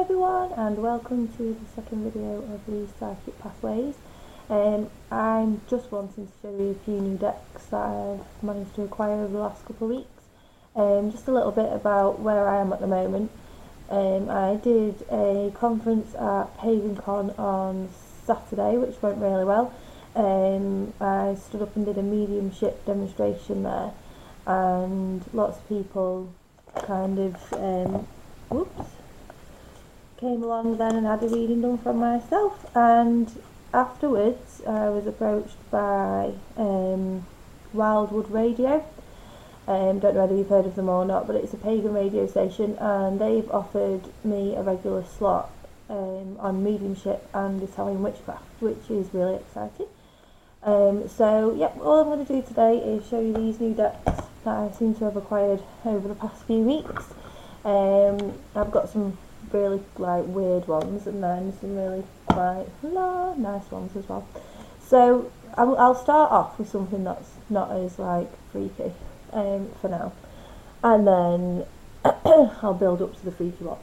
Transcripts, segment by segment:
everyone, and welcome to the second video of the Psychic Pathways. I'm just wanting to show you a few new decks that I've managed to acquire over the last couple of weeks. Just a little bit about where I am at the moment. I did a conference at PaganCon on Saturday, which went really well. I stood up and did a mediumship demonstration there, and lots of people kind of came along then and had a reading done from myself. And afterwards I was approached by Wyldwood Radio. Don't know whether you've heard of them or not, but it's a pagan radio station, and they've offered me a regular slot on mediumship and Italian witchcraft, which is really exciting. So yep, all I'm going to do today is show you these new decks that I seem to have acquired over the past few weeks. I've got some really weird ones, and then some really quite nice ones as well. So I'll start off with something that's not as freaky for now, and then I'll build up to the freaky ones.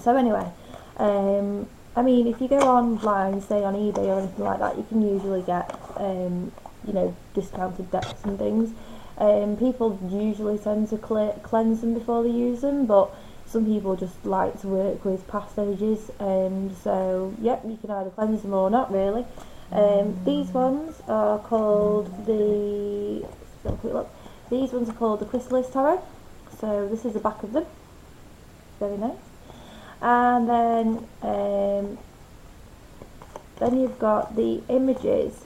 So anyway, I mean, if you go online, say on eBay or anything like that, you can usually get discounted decks and things. People usually tend to cleanse them before they use them, but some people just like to work with past ages. So yep, you can either cleanse them or not really. These ones are called These ones are called the Chrysalis Tarot. So this is the back of them. Very nice. And then you've got the images,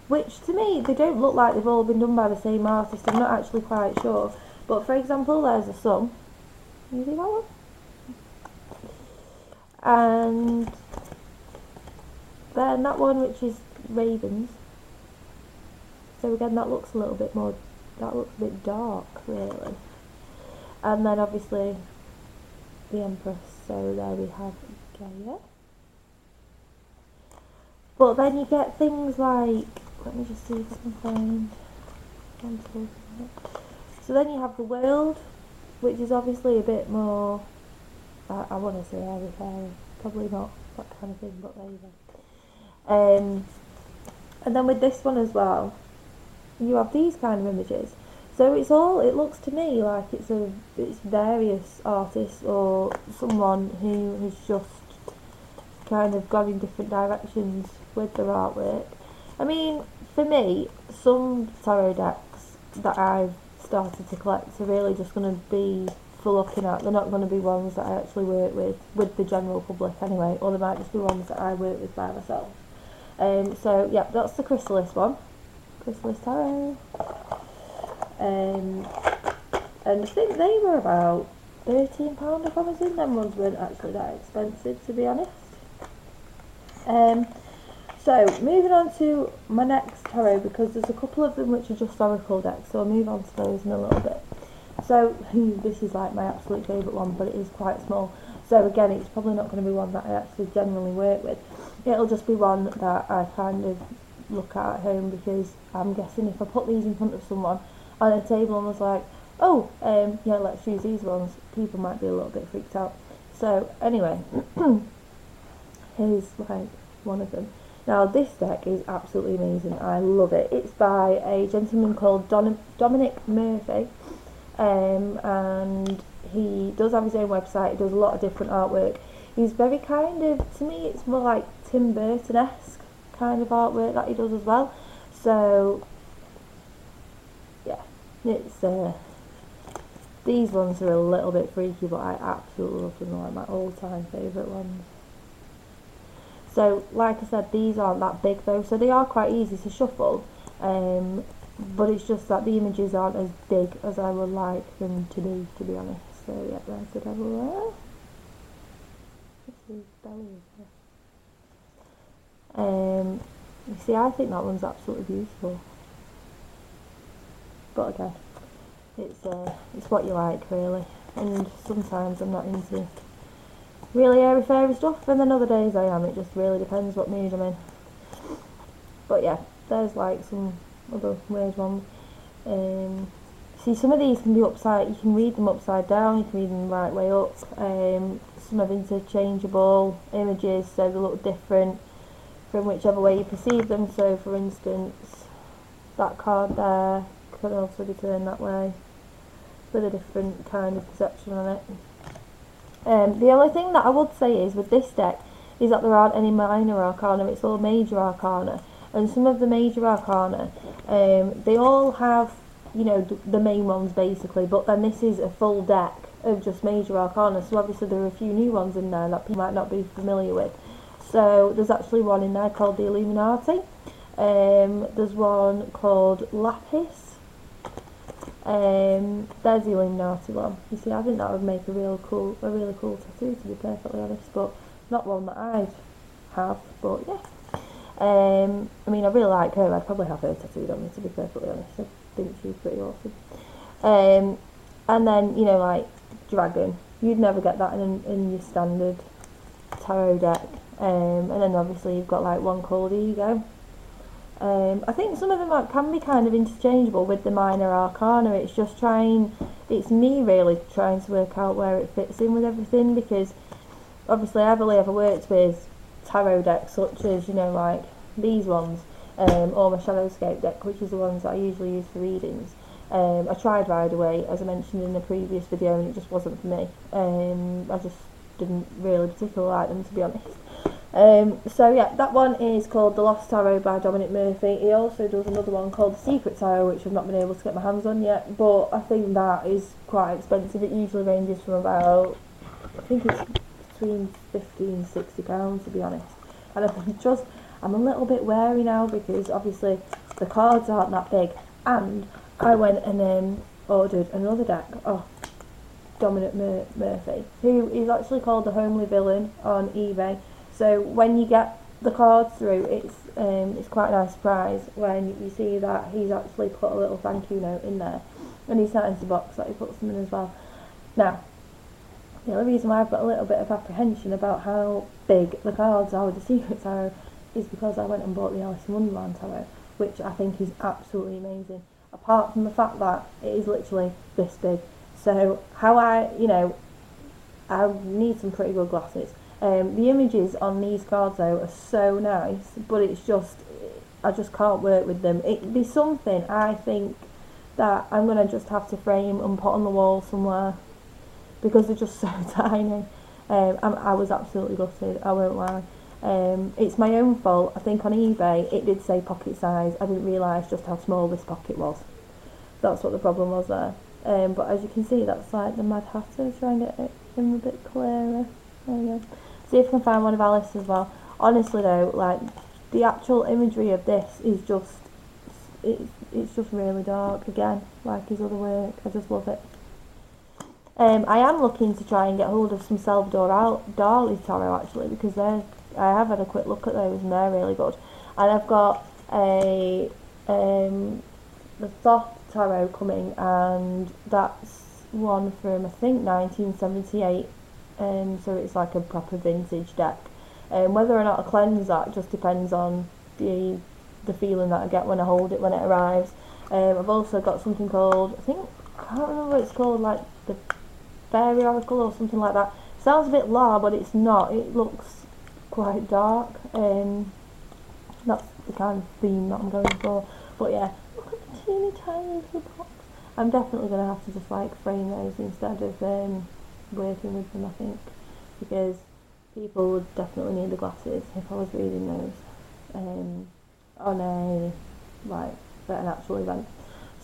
which to me they don't look like they've all been done by the same artist. I'm not actually quite sure, but for example, there's a sun. Can you see that one? And then that one, which is ravens. So again, that looks a bit dark really. And then obviously the Empress. So there we have Gaia. But then you get things like, let me just see if I can find one. So then you have the World, which is obviously a bit more, I want to say airy-fairy, probably not that kind of thing, but there you go. And then with this one as well, you have these kind of images. So it looks to me like it's various artists or someone who has just kind of gone in different directions with their artwork. I mean, for me, some tarot decks that I've started to collect are really just going to be for looking at. They're not going to be ones that I actually work with the general public anyway, or they might just be ones that I work with by myself. So yeah, that's the Chrysalis one, Chrysalis Tarot. And I think they were about £13 if I was in. Them ones weren't actually that expensive, to be honest. So moving on to my next tarot, because there's a couple of them which are just oracle decks, so I'll move on to those in a little bit. So this is my absolute favourite one, but it is quite small. So again, it's probably not going to be one that I actually generally work with. It'll just be one that I kind of look at home, because I'm guessing if I put these in front of someone on a table and was like, oh, yeah, let's use these ones, people might be a little bit freaked out. So anyway, here's one of them. Now this deck is absolutely amazing, I love it. It's by a gentleman called Dominic Murphy, and he does have his own website. He does a lot of different artwork. He's very kind of, to me it's more like Tim Burton-esque kind of artwork that he does as well. So yeah, it's these ones are a little bit freaky, but I absolutely love them. They're like my all-time favourite ones. So like I said, these aren't that big though, so they are quite easy to shuffle, but it's just that the images aren't as big as I would like them to be honest. So yeah, there's the devil there. This is belly there. You see, I think that one's absolutely beautiful, but again, it's what you like really, and sometimes I'm not into really airy-fairy stuff, and then other days I am. It just really depends what mood I'm in. But yeah, there's some other weird ones. see, some of these can be upside, you can read them upside down, you can read them right way up. Some have interchangeable images, so they look different from whichever way you perceive them. So for instance, that card there could also be turned that way with a different kind of perception on it. The only thing that I would say is with this deck is that there aren't any minor arcana, it's all major arcana. And some of the major arcana, they all have, you know, the main ones basically, but then this is a full deck of just major arcana, so obviously there are a few new ones in there that people might not be familiar with. So there's actually one in there called the Illuminati, there's one called Lapis, there's the Illuminati one. You see, I think that would make a really cool tattoo, to be perfectly honest, but not one that I'd have, but yeah. I mean, I really like her, I'd probably have her tattooed on me, to be perfectly honest. I think she's pretty awesome. And then, you know, like Dragon, you'd never get that in your standard tarot deck. And then obviously you've got like one called Ego. I think some of them can be kind of interchangeable with the minor arcana. It's just it's me really trying to work out where it fits in with everything, because obviously I've only ever worked with tarot decks such as, you know, like these ones, or my Shadowscape deck, which is the ones that I usually use for readings. I tried Ride Away, as I mentioned in a previous video, and it just wasn't for me. I just didn't really particularly like them, to be honest. So yeah, that one is called The Lost Tarot by Dominic Murphy. He also does another one called The Secret Tarot, which I've not been able to get my hands on yet, but I think that is quite expensive. It usually ranges from about, I think it's between £50 and £60, to be honest. And I'm a little bit wary now, because obviously the cards aren't that big, and I went and ordered another deck off Dominic Murphy, who is actually called The Homely Villain on eBay. So when you get the cards through, it's quite a nice surprise when you see that he's actually put a little thank you note in there, and he signs the box that he puts them in as well. Now, the only reason why I've got a little bit of apprehension about how big the cards are with the Secret Tarot is because I went and bought the Alice in Wonderland Tarot, which I think is absolutely amazing, apart from the fact that it is literally this big. So I need some pretty good glasses. The images on these cards though are so nice, but it's just, I just can't work with them. It'd be something I think that I'm going to just have to frame and put on the wall somewhere, because they're just so tiny. I was absolutely gutted, I won't lie. It's my own fault. I think on eBay it did say pocket size. I didn't realise just how small this pocket was. That's what the problem was there. But as you can see, that's like the Mad Hatter. Try and get it in a bit clearer. There we go. See if I can find one of Alice as well. Honestly though, like the actual imagery of this is just, it's just really dark again, like his other work. I just love it. I am looking to try and get hold of some Salvador Dali tarot actually, because I have had a quick look at those and they're really good. And I've got the Thoth tarot coming, and that's one from I think 1978. So it's like a proper vintage deck. Whether or not I cleanse that just depends on the feeling that I get when I hold it when it arrives. I've also got something called, I can't remember what it's called, like the Fairy Oracle or something like that. Sounds a bit loud, but it's not. It looks quite dark. That's the kind of theme that I'm going for. But yeah, look at the teeny tiny little box. I'm definitely going to have to just like frame those instead of working with them, I think, because people would definitely need the glasses if I was reading those on an actual event.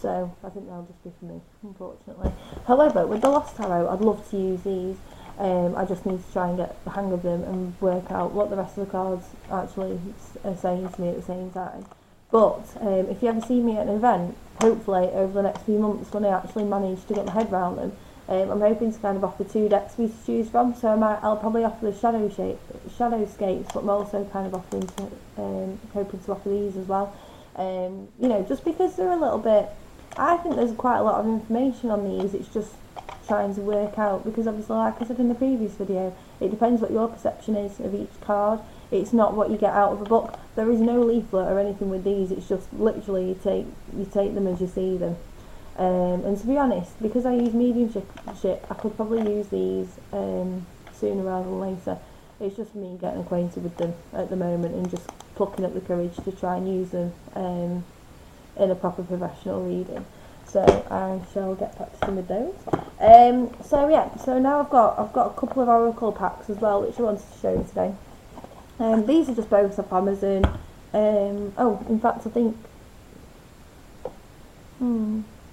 So I think they'll just be for me, unfortunately. However, with the Lost Tarot, I'd love to use these. I just need to try and get the hang of them and work out what the rest of the cards actually are saying to me at the same time. But if you ever see me at an event, hopefully over the next few months when I actually manage to get my head around them, I'm hoping to kind of offer 2 decks for you to choose from. So I'll probably offer the Shadowscapes, but I'm also kind of hoping to offer these as well. Just because they're a little bit, I think there's quite a lot of information on these. It's just trying to work out, because obviously, like I said in the previous video, it depends what your perception is of each card. It's not what you get out of a book. There is no leaflet or anything with these. It's just literally you take them as you see them. And to be honest, because I use mediumship, I could probably use these sooner rather than later. It's just me getting acquainted with them at the moment and just plucking up the courage to try and use them in a proper professional reading. So I shall get practicing with those. So now I've got a couple of oracle packs as well, which I wanted to show you today. These are just both off Amazon. In fact, I think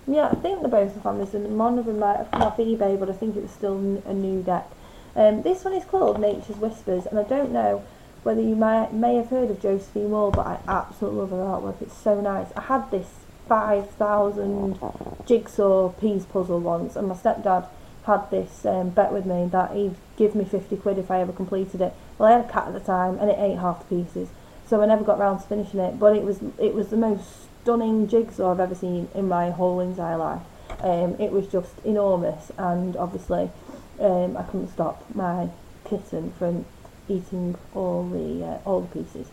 they're both off Amazon. One of them might have come off eBay, but I think it was still a new deck. This one is called Nature's Whispers, and I don't know whether you may have heard of Josephine Wall, but I absolutely love her artwork. It's so nice. I had this 5,000 jigsaw piece puzzle once, and my stepdad had this bet with me that he'd give me 50 quid if I ever completed it. Well, I had a cat at the time, and it ate half the pieces, so I never got round to finishing it, but it was the most stunning jigsaw I've ever seen in my whole entire life. It was just enormous, and obviously I couldn't stop my kitten from eating all the pieces.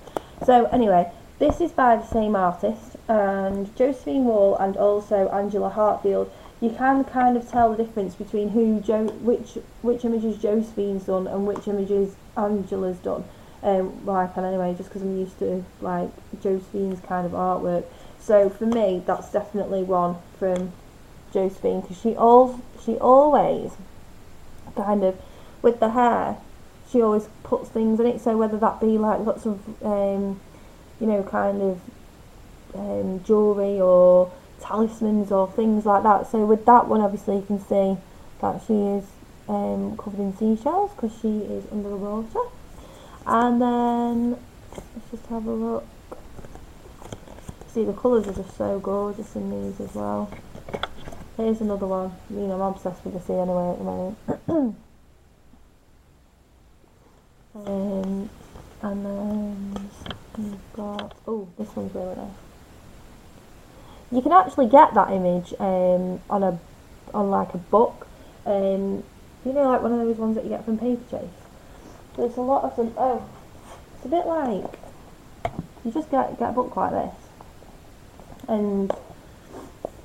So anyway, this is by the same artist, and Josephine Wall and also Angela Hartfield. You can kind of tell the difference between which images Josephine's done and which images Angela's done. Well, I can anyway, just because I'm used to like Josephine's kind of artwork. So for me, that's definitely one from Josephine, because she always kind of, with the hair, she always puts things in it. So whether that be like lots of kind of jewellery or talismans or things like that. So with that one, obviously you can see that she is covered in seashells because she is under the water. And then let's just have a look. See, the colours are just so gorgeous in these as well. Here's another one. I'm obsessed with the sea anyway at the moment. And then we've got, this one's really nice. You can actually get that image on like a book, like one of those ones that you get from Paperchase. There's a lot of them. It's a bit like you just get a book like this, and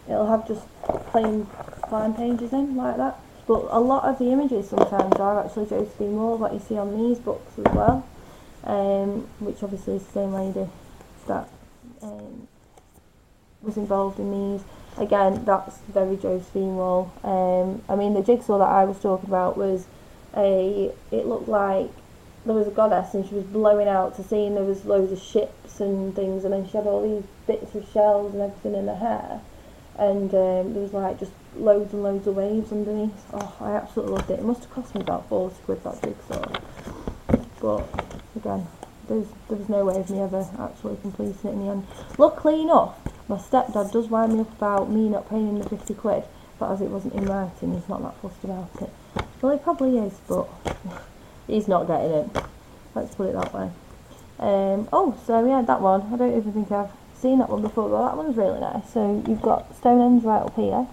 it'll have just plain line pages in like that. But a lot of the images sometimes are actually Josephine Wall, that you see on these books as well, which obviously is the same lady that was involved in these. Again, that's very Josephine Wall. The jigsaw that I was talking about was it looked like there was a goddess and she was blowing out to sea, and there was loads of ships and things, and then she had all these bits of shells and everything in her hair, and there was like just loads and loads of waves underneath. I absolutely loved it. It must have cost me about 40 quid, that jigsaw, but again, there was no way of me ever actually completing it in the end. Luckily enough, my stepdad does wind me up about me not paying him the 50 quid, but as it wasn't in writing, he's not that fussed about it. Well, he probably is, but he's not getting it. Let's put it that way. So yeah, that one, I don't even think I've seen that one before, but that one's really nice. So you've got Stonehenge right up here,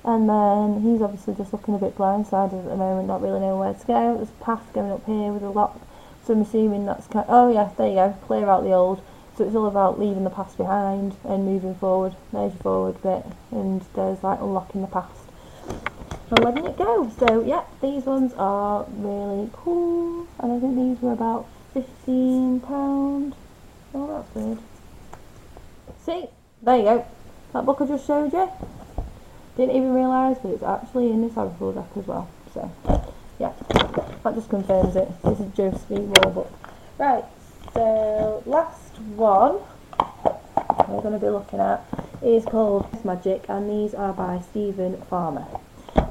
and then he's obviously just looking a bit blindsided at the moment, not really knowing where to go. There's a path going up here with a lock, so I'm assuming that's there you go, clear out the old. So it's all about leaving the past behind and moving forward. There's your forward bit, and there's like unlocking the past and letting it go. So yeah, these ones are really cool, and I think these were about £15. Oh, that's weird. See, there you go. That book I just showed you. Didn't even realise, but it's actually in this Oracle deck as well. So yeah, that just confirms it. This is Josephine Wall book. Right. So last one we're going to be looking at is called Magic, and these are by Stephen Farmer.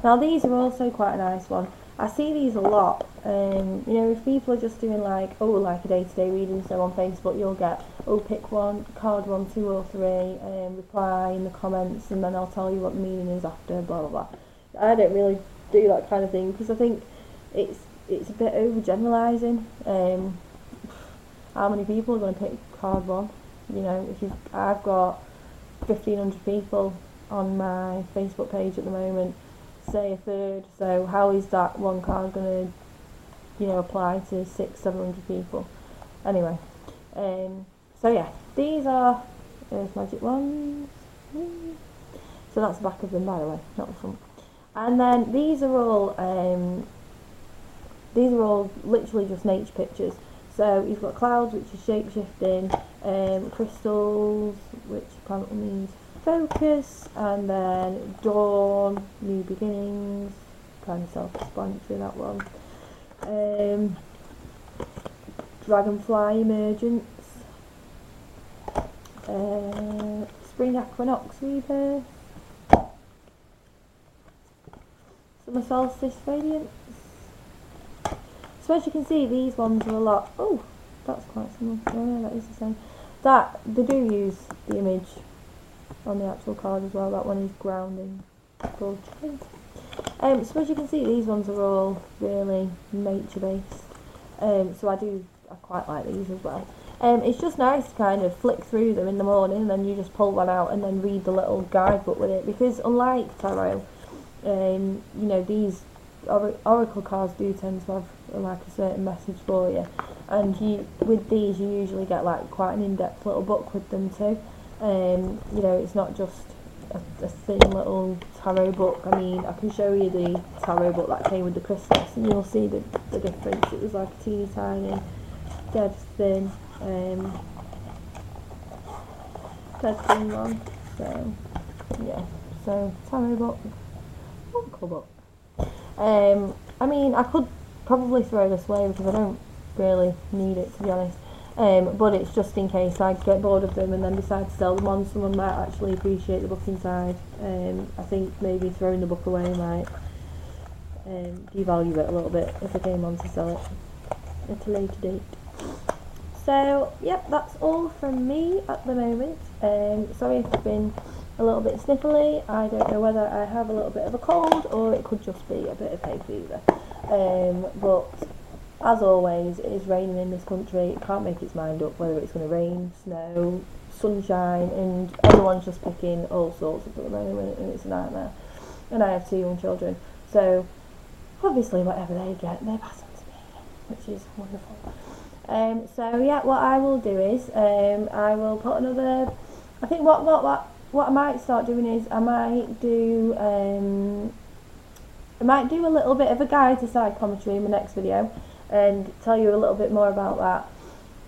Now these are also quite a nice one. I see these a lot. If people are just doing like a day-to-day reading, so on Facebook you'll get pick one, card 1, 2 or 3, reply in the comments, and then I'll tell you what the meaning is after, blah blah blah. I don't really do that kind of thing because I think it's a bit overgeneralising. How many people are going to pick card 1? I've got 1,500 people on my Facebook page at the moment, say a third, so how is that one card going to apply to 600-700 people? Anyway, so yeah, these are Earth Magic ones. So that's the back of them, by the way, not the front. And then these are all literally just nature pictures. So you've got clouds, which is shape-shifting, crystals, which apparently means focus, and then dawn, new beginnings, kind of self-explanatory, that one. Dragonfly emergence, spring equinox rebirth, summer solstice radiance. So as you can see, these ones are a lot. Oh, that's quite similar. Oh yeah, that is the same. That they do use the image on the actual card as well. That one is grounding. So as you can see, these ones are all really nature based. So I quite like these as well. It's just nice to kind of flick through them in the morning, and then you just pull one out and then read the little guidebook with it. Because unlike tarot, you know, these oracle cards do tend to have like a certain message for you, and with these you usually get like quite an in-depth little book with them too. You know, it's not just a thin little tarot book. I mean, I can show you the tarot book that came with the Christmas, and you'll see the difference. It was like a teeny tiny, dead thin one. So yeah, so tarot book, oracle book. I mean, I could probably throw this away because I don't really need it, to be honest. But it's just in case I get bored of them and then decide to sell them on. Someone might actually appreciate the book inside. I think maybe throwing the book away might devalue it a little bit if I came on to sell it at a later date. So, yep, that's all from me at the moment. Sorry if I've been a little bit sniffly. I don't know whether I have a little bit of a cold or it could just be a bit of hay fever. But as always, it is raining in this country. It can't make its mind up whether it's going to rain, snow, sunshine, and everyone's just picking all sorts at the moment, and it's a nightmare. And I have 2 young children, so obviously whatever they get, they're passing to me, which is wonderful. So yeah, what I will do is I will put another. I think what I might start doing is I might do a little bit of a guide to psychometry in the next video and tell you a little bit more about that,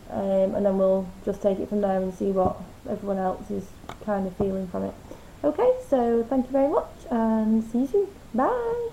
and then we'll just take it from there and see what everyone else is kind of feeling from it. Okay, so thank you very much and see you soon. Bye.